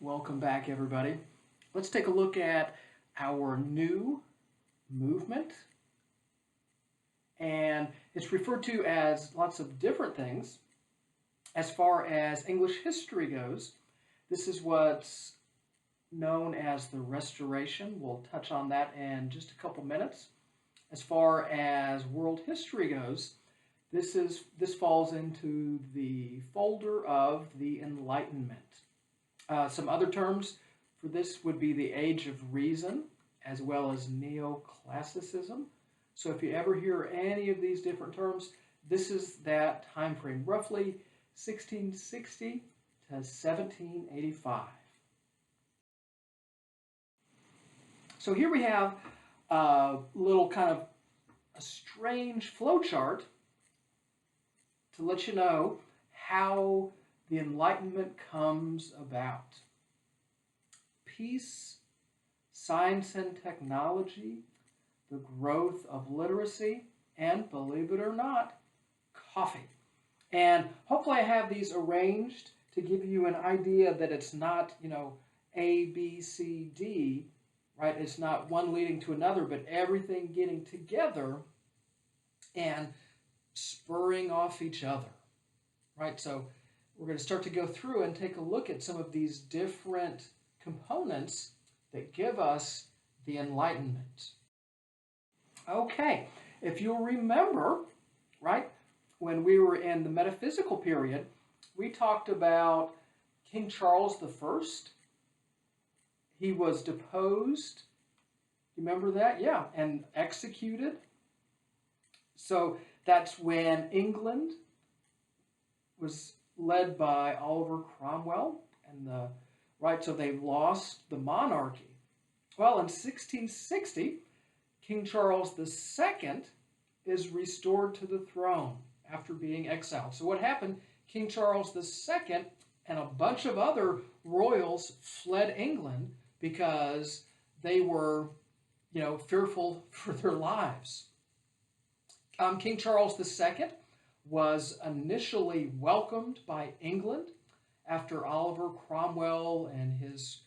Welcome back, everybody. Let's take a look at our new movement. And it's referred to as lots of different things. As far as English history goes, this is what's known as the Restoration. We'll touch on that in just a couple minutes. As far as world history goes, this falls into the folder of the Enlightenment. Some other terms for this would be the Age of Reason, as well as Neoclassicism. So if you ever hear any of these different terms, this is that time frame, roughly 1660 to 1785. So here we have a little kind of a strange flowchart to let you know how the Enlightenment comes about. Peace, science and technology, the growth of literacy, and believe it or not, coffee. And hopefully I have these arranged to give you an idea that it's not, A, B, C, D, right? It's not one leading to another, but everything getting together and spurring off each other, right? So we're going to start to go through and take a look at some of these different components that give us the Enlightenment. Okay, if you'll remember, right, when we were in the metaphysical period, we talked about King Charles I. He was deposed, you remember that? Yeah, and executed. So that's when England was led by Oliver Cromwell, and so they lost the monarchy. Well, in 1660, King Charles II is restored to the throne after being exiled. So what happened? King Charles II and a bunch of other royals fled England because they were, fearful for their lives. King Charles II was initially welcomed by England after Oliver Cromwell and his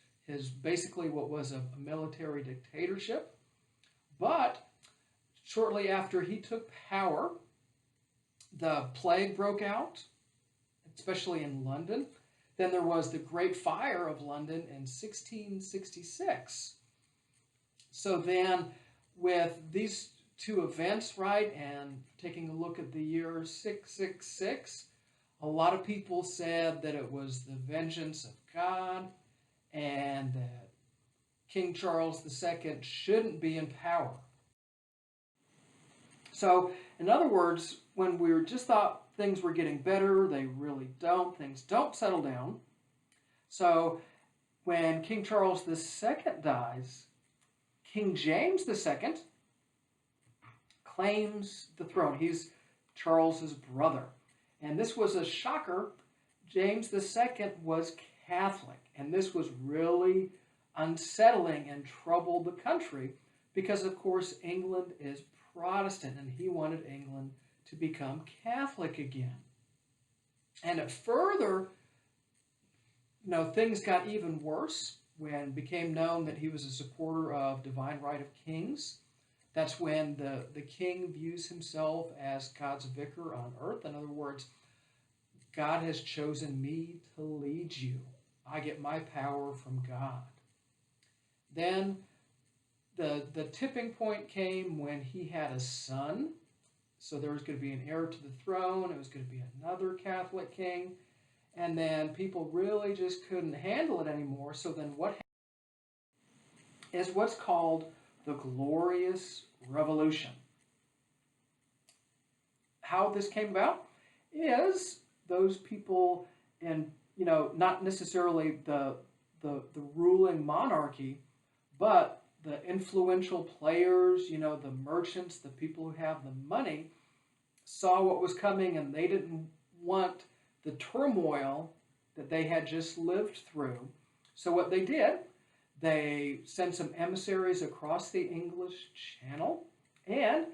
basically what was a military dictatorship. But shortly after he took power, the plague broke out, especially in London. Then there was the Great Fire of London in 1666. So then with these two events, right, and taking a look at the year 666, a lot of people said that it was the vengeance of God and that King Charles II shouldn't be in power. So, in other words, when we just thought things were getting better, they really don't. Things don't settle down. So, when King Charles II dies, King James II claims the throne. He's Charles's brother. And this was a shocker. James II was Catholic. And this was really unsettling and troubled the country because, of course, England is Protestant and he wanted England to become Catholic again. And it further, things got even worse when it became known that he was a supporter of divine right of kings. That's when the king views himself as God's vicar on earth. In other words, God has chosen me to lead you. I get my power from God. Then the tipping point came when he had a son. So there was going to be an heir to the throne. It was going to be another Catholic king. And then people really just couldn't handle it anymore. So then what happened is what's called the Glorious Revolution. How this came about is those people in, not necessarily the ruling monarchy, but the influential players, the merchants, the people who have the money, saw what was coming and they didn't want the turmoil that they had just lived through. So what they did, they sent some emissaries across the English Channel, and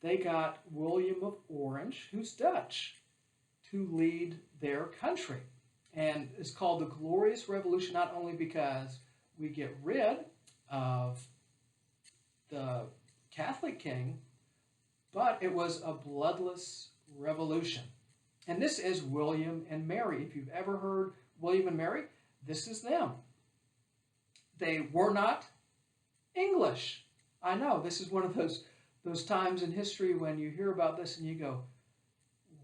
they got William of Orange, who's Dutch, to lead their country. And it's called the Glorious Revolution, not only because we get rid of the Catholic king, but it was a bloodless revolution. And this is William and Mary. If you've ever heard William and Mary, this is them. They were not English. I know, this is one of those times in history when you hear about this and you go,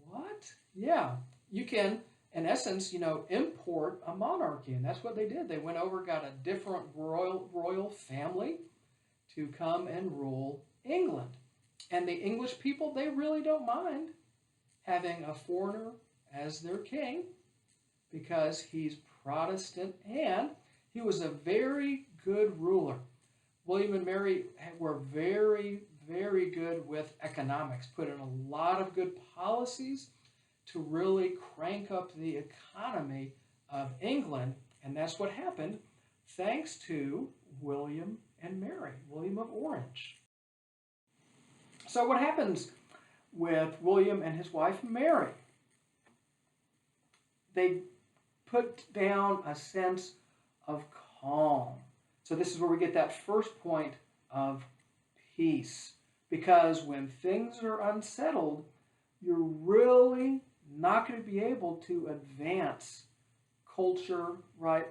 what? Yeah, you can, in essence, import a monarchy. And that's what they did. They went over, got a different royal family to come and rule England. And the English people, they really don't mind having a foreigner as their king because he's Protestant and he was a very good ruler. William and Mary were very, very good with economics, put in a lot of good policies to really crank up the economy of England. And that's what happened thanks to William and Mary, William of Orange. So what happens with William and his wife Mary? They put down a sense of calm. So this is where we get that first point of peace. Because when things are unsettled, you're really not going to be able to advance culture, right?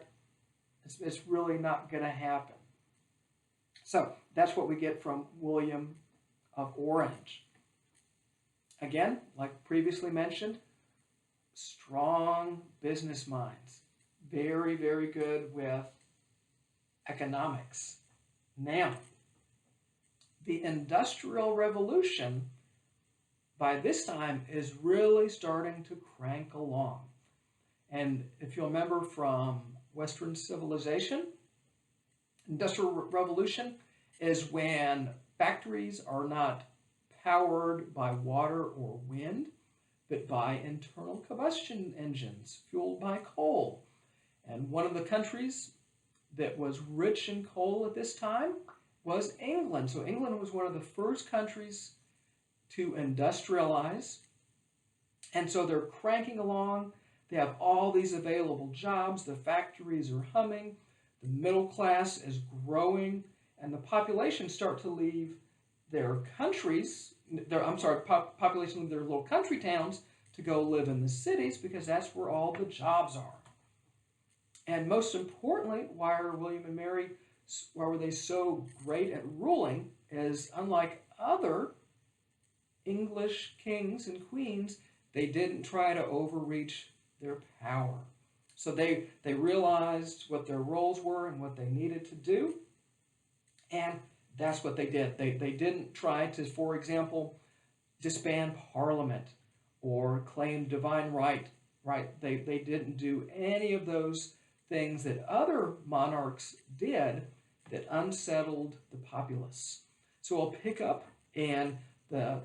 It's really not going to happen. So that's what we get from William of Orange. Again, like previously mentioned, strong business minds. Very, very good with economics. Now, the Industrial Revolution, by this time, is really starting to crank along. And if you'll remember from Western civilization, Industrial Revolution is when factories are not powered by water or wind, but by internal combustion engines fueled by coal. And one of the countries that was rich in coal at this time was England. So England was one of the first countries to industrialize. And so they're cranking along. They have all these available jobs. The factories are humming. The middle class is growing. And the population start to leave their countries, population leave their little country towns to go live in the cities because that's where all the jobs are. And most importantly, why were they so great at ruling is unlike other English kings and queens, they didn't try to overreach their power. So they realized what their roles were and what they needed to do, and that's what they did. They didn't try to, for example, disband Parliament or claim divine right. They didn't do any of those things that other monarchs did that unsettled the populace. So we'll pick up in the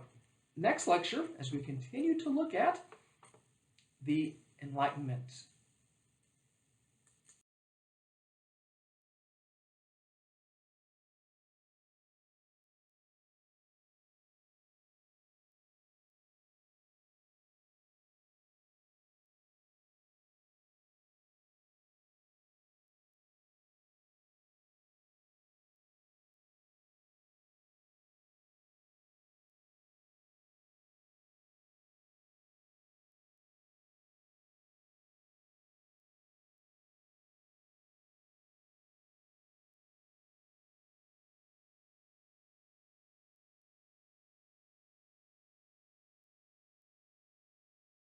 next lecture as we continue to look at the Enlightenment.